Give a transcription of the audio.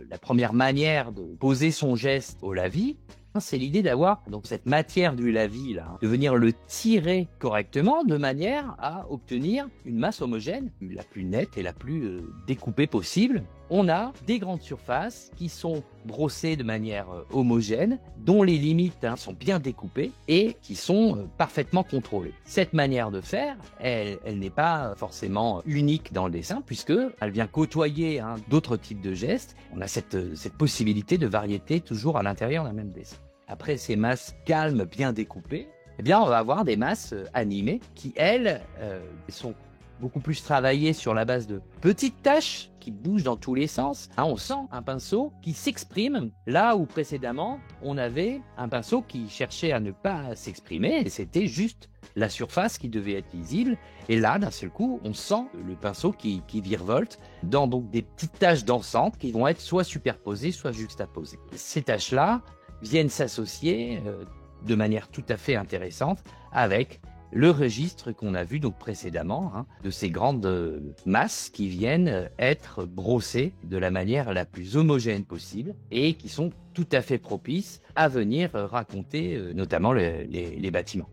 La première manière de poser son geste au lavis, c'est l'idée d'avoir donc cette matière du lavis là, de venir le tirer correctement de manière à obtenir une masse homogène, la plus nette et la plus découpée possible. On a des grandes surfaces qui sont brossées de manière homogène, dont les limites sont bien découpées et qui sont parfaitement contrôlées. Cette manière de faire, elle n'est pas forcément unique dans le dessin puisque elle vient côtoyer d'autres types de gestes. On a cette possibilité de variété toujours à l'intérieur d'un même dessin. Après ces masses calmes, bien découpées, eh bien, on va avoir des masses animées qui, elles, sont beaucoup plus travaillées sur la base de petites taches qui bougent dans tous les sens. On sent un pinceau qui s'exprime là où précédemment, on avait un pinceau qui cherchait à ne pas s'exprimer et c'était juste la surface qui devait être lisible. Et là, d'un seul coup, on sent le pinceau qui virevolte dans donc des petites taches dansantes qui vont être soit superposées, soit juxtaposées. Ces taches-là viennent s'associer de manière tout à fait intéressante avec le registre qu'on a vu donc précédemment, de ces grandes masses qui viennent être brossées de la manière la plus homogène possible et qui sont tout à fait propices à venir raconter notamment les bâtiments.